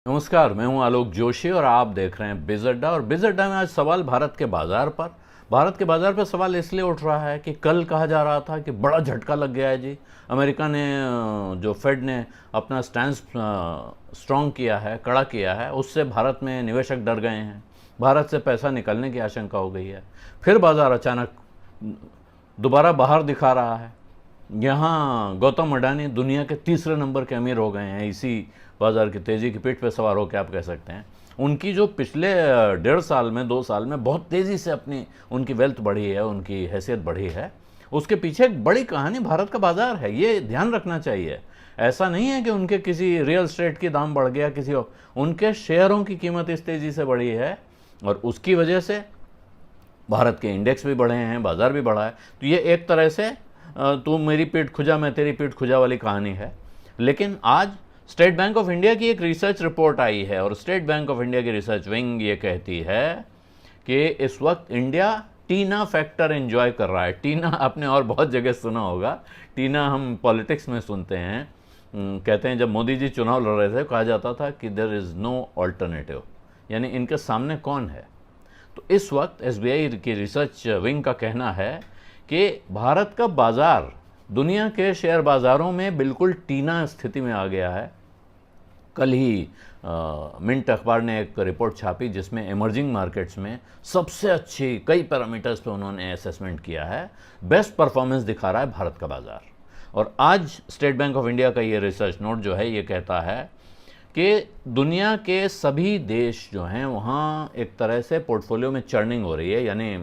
नमस्कार, मैं हूं आलोक जोशी और आप देख रहे हैं बिज़ अड्डा। और बिज़ अड्डा में आज सवाल भारत के बाज़ार पर। भारत के बाज़ार पर सवाल इसलिए उठ रहा है कि कल कहा जा रहा था कि बड़ा झटका लग गया है जी। अमेरिका ने जो फेड ने अपना स्टैंड स्ट्रॉन्ग किया है, कड़ा किया है, उससे भारत में निवेशक डर गए हैं। भारत से पैसा निकलने की आशंका हो गई है। फिर बाज़ार अचानक दोबारा बाहर दिखा रहा है। यहाँ गौतम अडानी दुनिया के तीसरे नंबर के अमीर हो गए हैं, इसी बाज़ार की तेज़ी की पीठ पे सवार होकर आप कह सकते हैं। उनकी जो पिछले 1.5 साल में 2 साल में बहुत तेज़ी से अपनी उनकी वेल्थ बढ़ी है, उनकी हैसियत बढ़ी है, उसके पीछे एक बड़ी कहानी भारत का बाज़ार है। ये ध्यान रखना चाहिए। ऐसा नहीं है कि उनके किसी रियल एस्टेट की दाम बढ़ गया, किसी और, उनके शेयरों की कीमत इस तेज़ी से बढ़ी है और उसकी वजह से भारत के इंडेक्स भी बढ़े हैं, बाज़ार भी बढ़ा है। तो ये एक तरह से तू मेरी पीठ खुजा मैं तेरी पीठ खुजा वाली कहानी है। लेकिन आज स्टेट बैंक ऑफ इंडिया की एक रिसर्च रिपोर्ट आई है और स्टेट बैंक ऑफ इंडिया की रिसर्च विंग ये कहती है कि इस वक्त इंडिया टीना फैक्टर एंजॉय कर रहा है। टीना आपने और बहुत जगह सुना होगा। टीना हम पॉलिटिक्स में सुनते हैं। कहते हैं जब मोदी जी चुनाव लड़ रहे थे कहा जाता था कि देयर इज़ नो ऑल्टरनेटिव, यानी इनके सामने कौन है। तो इस वक्त एसबीआई की रिसर्च विंग का कहना है कि भारत का बाज़ार दुनिया के शेयर बाज़ारों में बिल्कुल टीना स्थिति में आ गया है। कल ही मिंट अखबार ने एक रिपोर्ट छापी जिसमें इमर्जिंग मार्केट्स में सबसे अच्छी कई पैरामीटर्स पे उन्होंने असेसमेंट किया है। बेस्ट परफॉर्मेंस दिखा रहा है भारत का बाज़ार। और आज स्टेट बैंक ऑफ इंडिया का ये रिसर्च नोट जो है ये कहता है कि दुनिया के सभी देश जो हैं वहाँ एक तरह से पोर्टफोलियो में चर्निंग हो रही है, यानी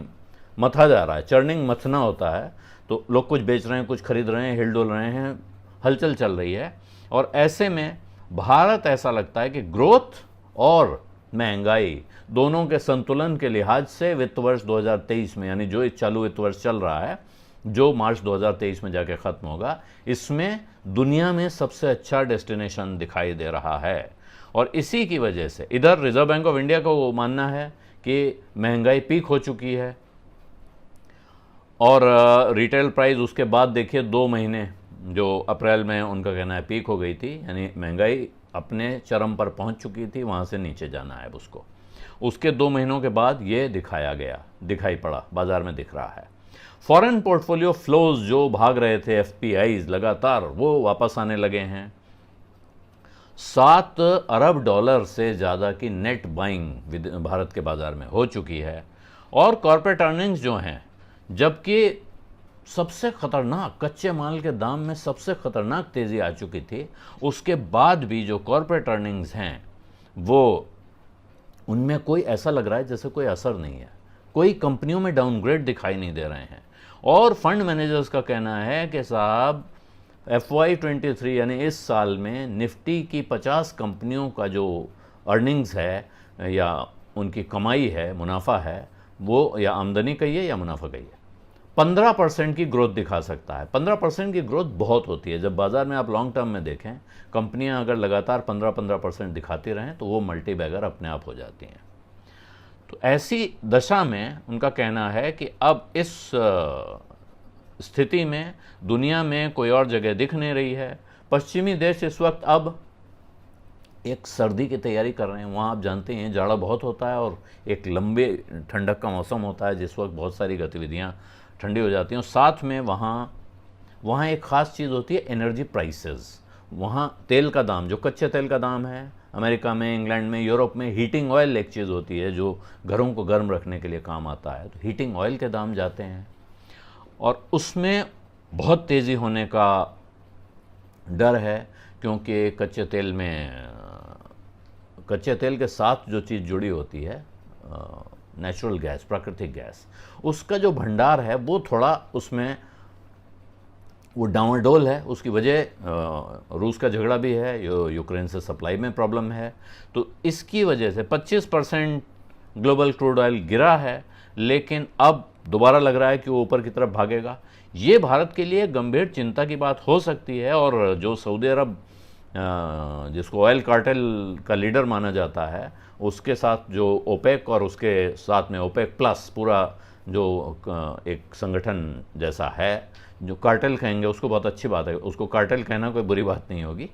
मथा जा रहा है। चर्निंग मथना होता है, तो लोग कुछ बेच रहे हैं, कुछ खरीद रहे हैं, हिलडुल रहे हैं, हलचल चल रही है। और ऐसे में भारत ऐसा लगता है कि ग्रोथ और महंगाई दोनों के संतुलन के लिहाज से वित्त वर्ष 2023 में, यानी जो इस चालू वित्त वर्ष चल रहा है, जो मार्च 2023 में जाके ख़त्म होगा, इसमें दुनिया में सबसे अच्छा डेस्टिनेशन दिखाई दे रहा है। और इसी की वजह से इधर रिजर्व बैंक ऑफ इंडिया का वो मानना है कि महंगाई पीक हो चुकी है और रिटेल प्राइस उसके बाद देखिए 2 महीने जो अप्रैल में उनका कहना है पीक हो गई थी, यानी महंगाई अपने चरम पर पहुंच चुकी थी, वहां से नीचे जाना है उसको। उसके 2 महीनों के बाद ये दिखाई पड़ा, बाजार में दिख रहा है। फॉरेन पोर्टफोलियो फ्लोज जो भाग रहे थे एफपीआईज लगातार, वो वापस आने लगे हैं। 7 अरब डॉलर से ज़्यादा की नेट बाइंग भारत के बाजार में हो चुकी है। और कॉर्पोरेट अर्निंग्स जो हैं, जबकि सबसे खतरनाक कच्चे माल के दाम में सबसे खतरनाक तेज़ी आ चुकी थी, उसके बाद भी जो कॉर्पोरेट अर्निंग्स हैं वो उनमें कोई ऐसा लग रहा है जैसे कोई असर नहीं है। कोई कंपनियों में डाउनग्रेड दिखाई नहीं दे रहे हैं। और फंड मैनेजर्स का कहना है कि साहब FY23 यानी इस साल में निफ्टी की 50 कंपनियों का जो अर्निंग्स है या उनकी कमाई है, मुनाफा है, वो या आमदनी कहिए या मुनाफा कहिए, 15% की ग्रोथ दिखा सकता है। 15% की ग्रोथ बहुत होती है। जब बाजार में आप लॉन्ग टर्म में देखें, कंपनियां अगर लगातार 15% दिखाती रहें तो वो मल्टी बैगर अपने आप हो जाती हैं। तो ऐसी दशा में उनका कहना है कि अब इस स्थिति में दुनिया में कोई और जगह दिख नहीं रही है। पश्चिमी देश इस वक्त अब एक सर्दी की तैयारी कर रहे हैं। वहाँ आप जानते हैं जाड़ा बहुत होता है और एक लंबे ठंडक का मौसम होता है जिस वक्त बहुत सारी गतिविधियाँ ठंडी हो जाती हैं। और साथ में वहाँ एक ख़ास चीज़ होती है एनर्जी प्राइसेस। वहाँ तेल का दाम, जो कच्चे तेल का दाम है, अमेरिका में, इंग्लैंड में, यूरोप में हीटिंग ऑयल एक चीज़ होती है जो घरों को गर्म रखने के लिए काम आता है। तो हीटिंग ऑयल के दाम जाते हैं और उसमें बहुत तेज़ी होने का डर है, क्योंकि कच्चे तेल के साथ जो चीज़ जुड़ी होती है, नेचुरल गैस, प्राकृतिक गैस, उसका जो भंडार है वो थोड़ा उसमें वो डामाडोल है। उसकी वजह रूस का झगड़ा भी है, यूक्रेन से सप्लाई में प्रॉब्लम है। तो इसकी वजह से 25% ग्लोबल क्रूड ऑयल गिरा है, लेकिन अब दोबारा लग रहा है कि वो ऊपर की तरफ भागेगा। ये भारत के लिए गंभीर चिंता की बात हो सकती है। और जो सऊदी अरब, जिसको ऑयल कार्टेल का लीडर माना जाता है, उसके साथ जो ओपेक और उसके साथ में ओपेक प्लस पूरा जो एक संगठन जैसा है, जो कार्टेल कहेंगे उसको बहुत अच्छी बात है, उसको कार्टेल कहना कोई बुरी बात नहीं होगी।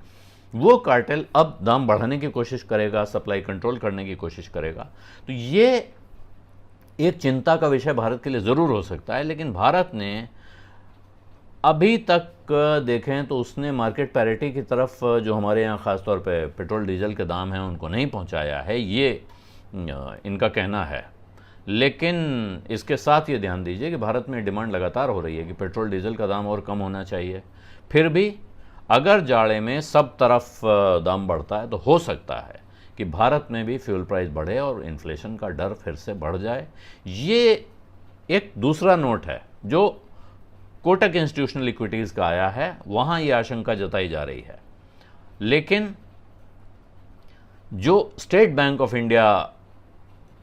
वो कार्टेल अब दाम बढ़ाने की कोशिश करेगा, सप्लाई कंट्रोल करने की कोशिश करेगा। तो ये एक चिंता का विषय भारत के लिए ज़रूर हो सकता है, लेकिन भारत ने अभी तक देखें तो उसने मार्केट पैरिटी की तरफ, जो हमारे यहाँ ख़ासतौर पे पेट्रोल डीजल के दाम हैं उनको नहीं पहुँचाया है, ये इनका कहना है। लेकिन इसके साथ ये ध्यान दीजिए कि भारत में डिमांड लगातार हो रही है कि पेट्रोल डीजल का दाम और कम होना चाहिए। फिर भी अगर जाड़े में सब तरफ दाम बढ़ता है तो हो सकता है कि भारत में भी फ्यूल प्राइस बढ़े और इन्फ्लेशन का डर फिर से बढ़ जाए। ये एक दूसरा नोट है जो कोटक इंस्टीट्यूशनल इक्विटीज़ का आया है, वहाँ ये आशंका जताई जा रही है। लेकिन जो स्टेट बैंक ऑफ इंडिया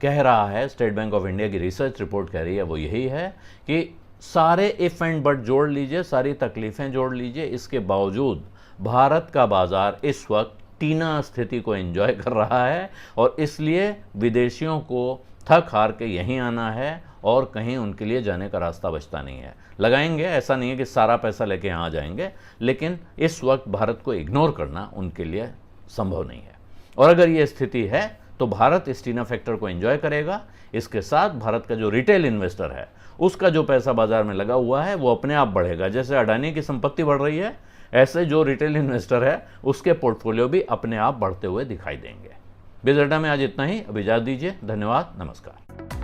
कह रहा है, स्टेट बैंक ऑफ इंडिया की रिसर्च रिपोर्ट कह रही है, वो यही है कि सारे इफ एंड बट जोड़ लीजिए, सारी तकलीफ़ें जोड़ लीजिए, इसके बावजूद भारत का बाज़ार इस वक्त टीना स्थिति को एंजॉय कर रहा है और इसलिए विदेशियों को थक हार के यहीं आना है और कहीं उनके लिए जाने का रास्ता बचता नहीं है। लगाएंगे, ऐसा नहीं है कि सारा पैसा लेके यहाँ आ जाएंगे, लेकिन इस वक्त भारत को इग्नोर करना उनके लिए संभव नहीं है। और अगर ये स्थिति है तो भारत इस टीना फैक्टर को एंजॉय करेगा। इसके साथ भारत का जो रिटेल इन्वेस्टर है उसका जो पैसा बाजार में लगा हुआ है वो अपने आप बढ़ेगा। जैसे अडानी की संपत्ति बढ़ रही है, ऐसे जो रिटेल इन्वेस्टर है उसके पोर्टफोलियो भी अपने आप बढ़ते हुए दिखाई देंगे। बिज़ अड्डा में आज इतना ही। अब इजाज़त दीजिए। धन्यवाद। नमस्कार।